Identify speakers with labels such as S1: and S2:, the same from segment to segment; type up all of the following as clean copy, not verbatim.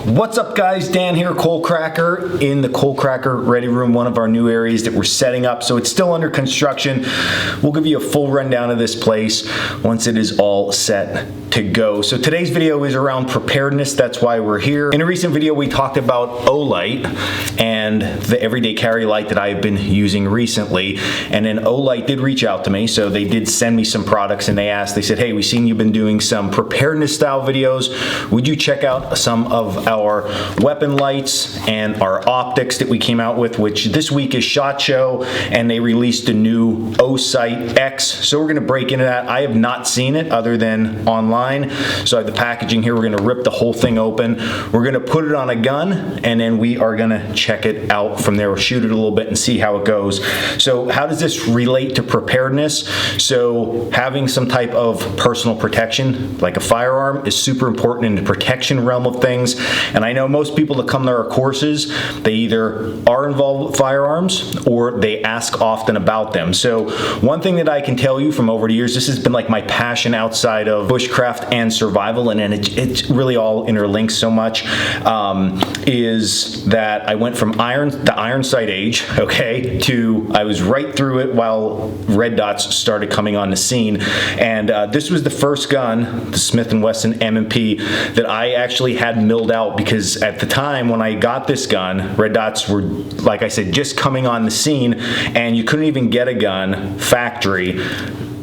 S1: What's up guys, Dan here, Coalcracker in the Coalcracker Ready Room, one of our new areas that we're setting up. So it's still under construction. We'll give you a full rundown of this place once it is all set to go. So today's video is around preparedness, that's why we're here. In a recent video we talked about Osight and the everyday carry light that I've been using recently, and then Osight did reach out to me, so they did send me some products and they said, hey, we've seen you've been doing some preparedness style videos. Would you check out some of our weapon lights and our optics that we came out with, which this week is SHOT Show, and they released a new Osight X. So we're gonna break into that. I have not seen it other than online. So I have the packaging here. We're gonna rip the whole thing open. We're gonna put it on a gun, and then we are gonna check it out from there. We'll shoot it a little bit and see how it goes. So how does this relate to preparedness? So having some type of personal protection, like a firearm, is super important in the protection realm of things. And I know most people that come to our courses, they either are involved with firearms or they ask often about them. So one thing that I can tell you from over the years, this has been like my passion outside of bushcraft and survival, and then it really all interlinks so much, is that I went from the iron sight age, okay, to I was right through it while red dots started coming on the scene. And this was the first gun, the Smith & Wesson M&P, that I actually had milled out, because at the time when I got this gun, red dots were, like I said, just coming on the scene, and you couldn't even get a gun factory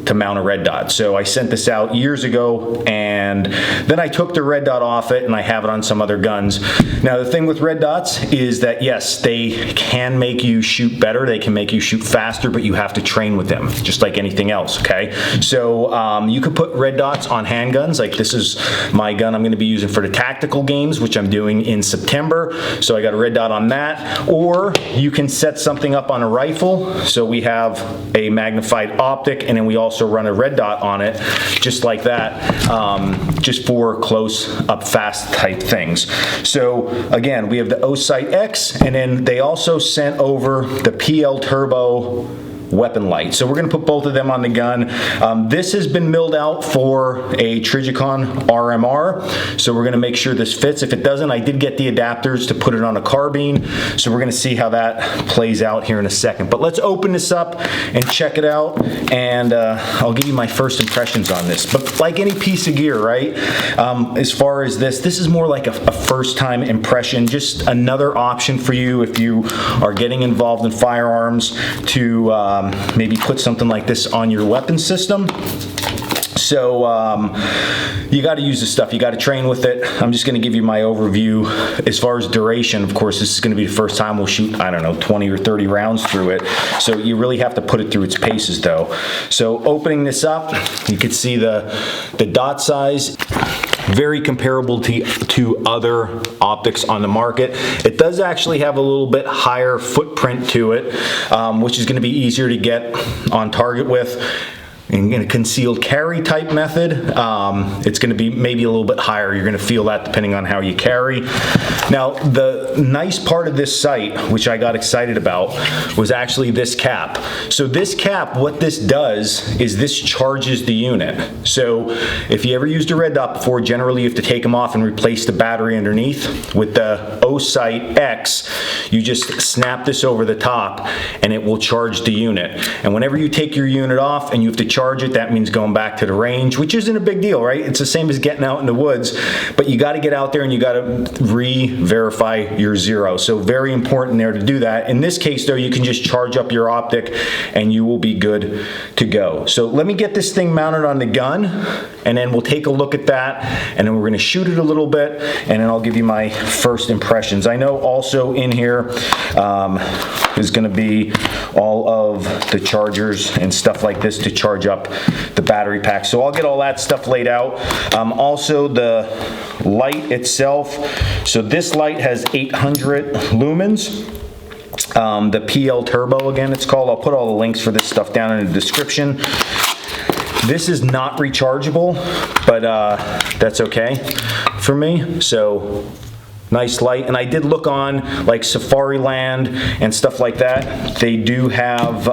S1: to mount a red dot. So I sent this out years ago, and then I took the red dot off it and I have it on some other guns. Now the thing with red dots is that yes, they can make you shoot better, they can make you shoot faster, but you have to train with them, just like anything else, okay? So you could put red dots on handguns, like this is my gun I'm gonna be using for the tactical games, which I'm doing in September. So I got a red dot on that. Or you can set something up on a rifle. So we have a magnified optic, and then we also run a red dot on it, just like that, just for close up fast type things. So again, we have the Osight X, and then they also sent over the PL Turbo weapon light. So we're gonna put both of them on the gun. This has been milled out for a Trijicon RMR, so we're gonna make sure this fits. If it doesn't, I did get the adapters to put it on a carbine, so we're gonna see how that plays out here in a second. But let's open this up and check it out, and I'll give you my first impressions on this. But like any piece of gear, right? As far as this is more like a first time impression, just another option for you if you are getting involved in firearms to maybe put something like this on your weapon system. So you got to use this stuff, you got to train with it. I'm just going to give you my overview. As far as duration, of course, this is going to be the first time we'll shoot, I don't know, 20 or 30 rounds through it. So you really have to put it through its paces though. So opening this up, you can see the dot size. Very comparable to other optics on the market. It does actually have a little bit higher footprint to it, which is going to be easier to get on target with. In a concealed carry type method, it's going to be maybe a little bit higher. You're going to feel that depending on how you carry. Now, the nice part of this sight, which I got excited about, was actually this cap. So this cap, what this does is this charges the unit. So if you ever used a red dot before, generally you have to take them off and replace the battery underneath. With the Osight X, you just snap this over the top and it will charge the unit. And whenever you take your unit off and you have to charge it, that means going back to the range, which isn't a big deal, right? It's the same as getting out in the woods, but you got to get out there and you got to re-verify your zero. So very important there to do that. In this case though, you can just charge up your optic and you will be good to go. So let me get this thing mounted on the gun, and then we'll take a look at that, and then we're going to shoot it a little bit, and then I'll give you my first impressions. I know also in here is going to be all of the chargers and stuff like this to charge up the battery pack. So I'll get all that stuff laid out. Also the light itself. So this light has 800 lumens. The PL Turbo, again, it's called. I'll put all the links for this stuff down in the description. This is not rechargeable, but that's okay for me. So Nice light. And I did look on like Safari Land and stuff like that. They do have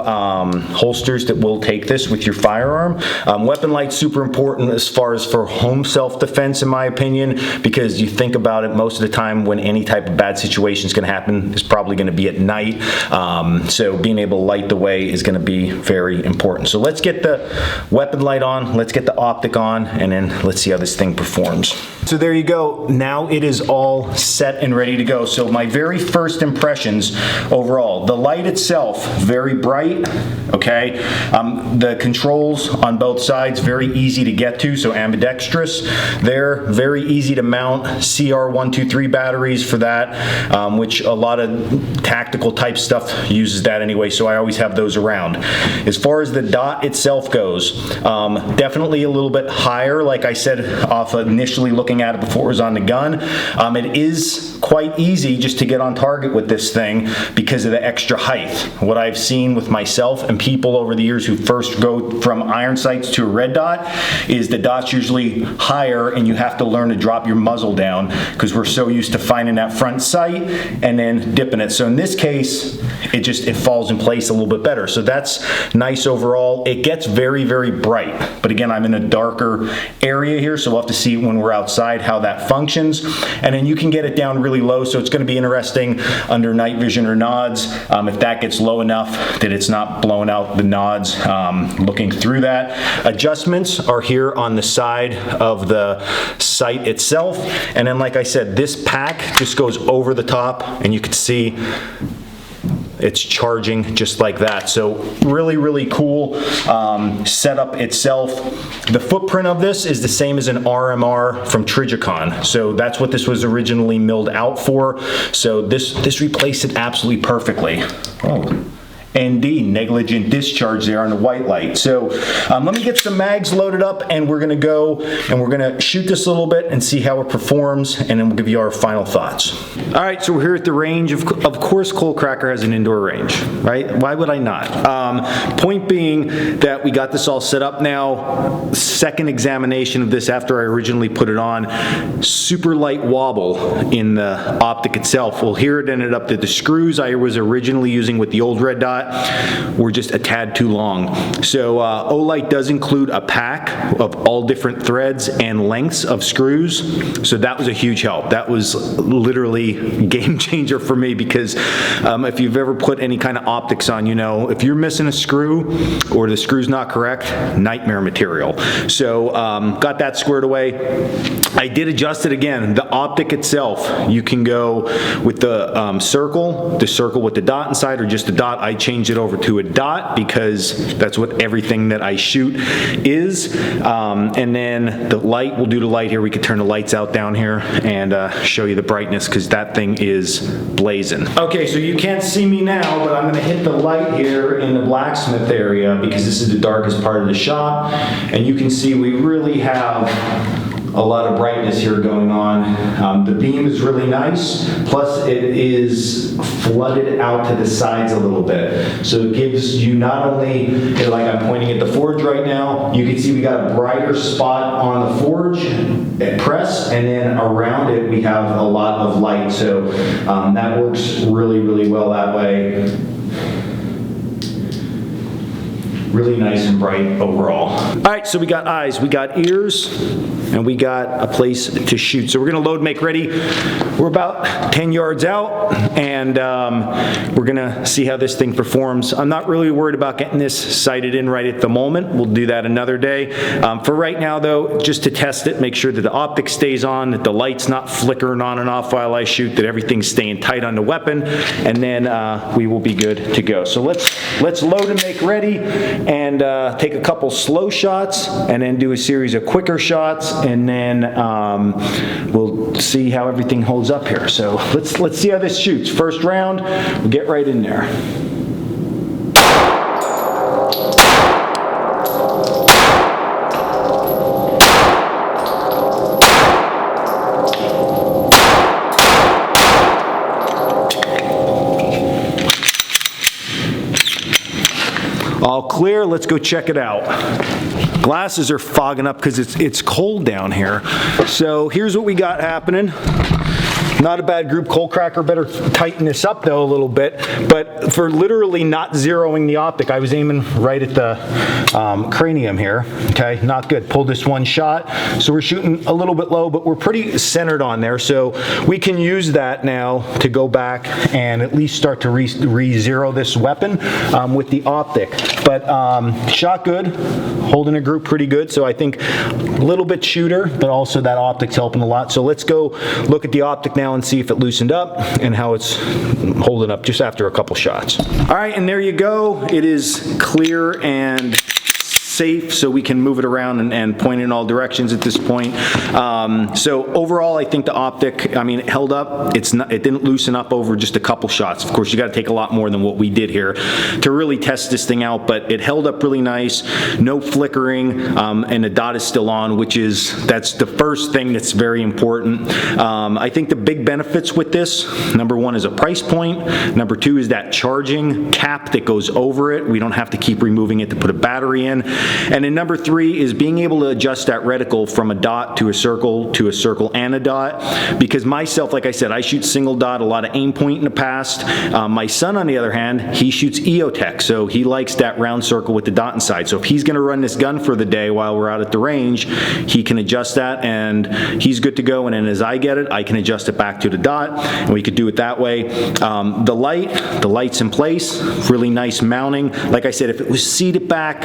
S1: holsters that will take this with your firearm. Weapon light's super important as far as for home self-defense, in my opinion, because you think about it, most of the time when any type of bad situation is going to happen is probably going to be at night. So being able to light the way is going to be very important. So let's get the weapon light on, let's get the optic on, and then let's see how this thing performs. So there you go. Now it is all set and ready to go. So my very first impressions overall, the light itself, very bright, okay? The controls on both sides, very easy to get to, so ambidextrous. They're very easy to mount. CR123 batteries for that, which a lot of tactical type stuff uses that anyway, so I always have those around. As far as the dot itself goes, definitely a little bit higher, like I said off initially looking at it before it was on the gun. It is quite easy just to get on target with this thing because of the extra height. What I've seen with myself and people over the years who first go from iron sights to a red dot is the dot's usually higher and you have to learn to drop your muzzle down because we're so used to finding that front sight and then dipping it. So in this case, it falls in place a little bit better. So that's nice overall. It gets very, very bright. But again, I'm in a darker area here, so we'll have to see when we're outside how that functions. And then you can get it down really low, so it's going to be interesting under night vision or nods if that gets low enough that it's not blowing out the nods looking through that. Adjustments are here on the side of the sight itself, and then like I said, this pack just goes over the top and you can see it's charging just like that. So really, really cool setup itself. The footprint of this is the same as an RMR from Trijicon. So that's what this was originally milled out for. So this replaced it absolutely perfectly. Oh. ND, negligent discharge there on the white light. So let me get some mags loaded up and we're gonna go and we're gonna shoot this a little bit and see how it performs, and then we'll give you our final thoughts. All right, so we're here at the range. Of course, Coalcracker has an indoor range, right? Why would I not? Point being that we got this all set up now. Second examination of this after I originally put it on. Super light wobble in the optic itself. Well, here it ended up that the screws I was originally using with the old red dot were just a tad too long. So Olight does include a pack of all different threads and lengths of screws. So that was a huge help. That was literally a game changer for me because if you've ever put any kind of optics on, you know, if you're missing a screw or the screw's not correct, nightmare material. So got that squared away. I did adjust it again. The optic itself, you can go with the circle with the dot inside, or just the dot. I changed it over to a dot because that's what everything that I shoot is. And then the light, we'll do the light here. We could turn the lights out down here and show you the brightness because that thing is blazing. Okay, so you can't see me now, but I'm gonna hit the light here in the blacksmith area because this is the darkest part of the shop. And you can see we really have a lot of brightness here going on. The beam is really nice, plus it is flooded out to the sides a little bit. So it gives you not only, like I'm pointing at the forge right now, you can see we got a brighter spot on the forge press, and then around it we have a lot of light. So that works really, really well that way. Really nice and bright overall. All right, so we got eyes, we got ears, and we got a place to shoot. So we're gonna load, make ready. We're about 10 yards out, and we're gonna see how this thing performs. I'm not really worried about getting this sighted in right at the moment. We'll do that another day. For right now though, just to test it, make sure that the optic stays on, that the light's not flickering on and off while I shoot, that everything's staying tight on the weapon, and then we will be good to go. So let's load and make ready, and take a couple slow shots and then do a series of quicker shots, and then we'll see how everything holds up here. So let's see how this shoots. First round, we'll get right in there. All clear, let's go check it out. Glasses are fogging up because it's cold down here. So here's what we got happening. Not a bad group. Coalcracker better tighten this up though a little bit, but for literally not zeroing the optic, I was aiming right at the cranium here, okay? Not good. Pulled this one shot, so we're shooting a little bit low, but we're pretty centered on there, so we can use that now to go back and at least start to re-zero this weapon with the optic. But shot good, holding a group pretty good, so I think a little bit shooter, but also that optic's helping a lot. So let's go look at the optic now and see if it loosened up and how it's holding up just after a couple shots. All right, and there you go. It is clear and safe, so we can move it around and point in all directions at this point. So overall, I think the optic, I mean, it held up. It didn't loosen up over just a couple shots. Of course, you got to take a lot more than what we did here to really test this thing out, but it held up really nice. No flickering, and the dot is still on, that's the first thing that's very important. I think the big benefits with this, number one is a price point. Number two is that charging cap that goes over it. We don't have to keep removing it to put a battery in. And then number three is being able to adjust that reticle from a dot to a circle and a dot. Because myself, like I said, I shoot single dot, a lot of aim point in the past. My son, on the other hand, he shoots EOTech, so he likes that round circle with the dot inside. So if he's gonna run this gun for the day while we're out at the range, he can adjust that and he's good to go. And then as I get it, I can adjust it back to the dot, and we could do it that way. The light's in place, really nice mounting. Like I said, if it was seated back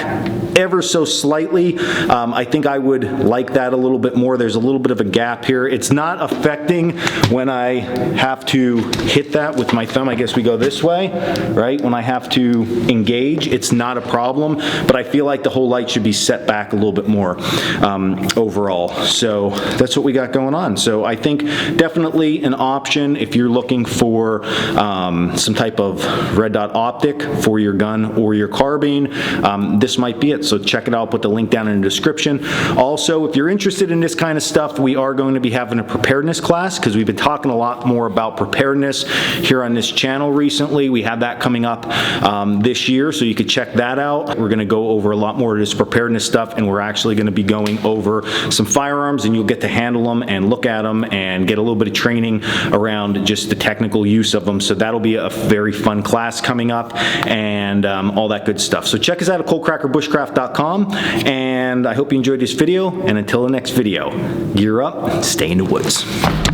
S1: ever so slightly, I think I would like that a little bit more. There's a little bit of a gap here. It's not affecting when I have to hit that with my thumb. I guess we go this way, right? When I have to engage, it's not a problem, but I feel like the whole light should be set back a little bit more overall. So that's what we got going on. So I think definitely an option if you're looking for some type of red dot optic for your gun or your carbine. This might be it. So check it out. I'll put the link down in the description. Also, if you're interested in this kind of stuff, we are going to be having a preparedness class because we've been talking a lot more about preparedness here on this channel recently. We have that coming up this year, so you could check that out. We're going to go over a lot more of this preparedness stuff, and we're actually going to be going over some firearms, and you'll get to handle them and look at them and get a little bit of training around just the technical use of them. So that'll be a very fun class coming up, and all that good stuff. So check us out at Coalcrackerbushcraft.com, and I hope you enjoyed this video, and until the next video, gear up, stay in the woods.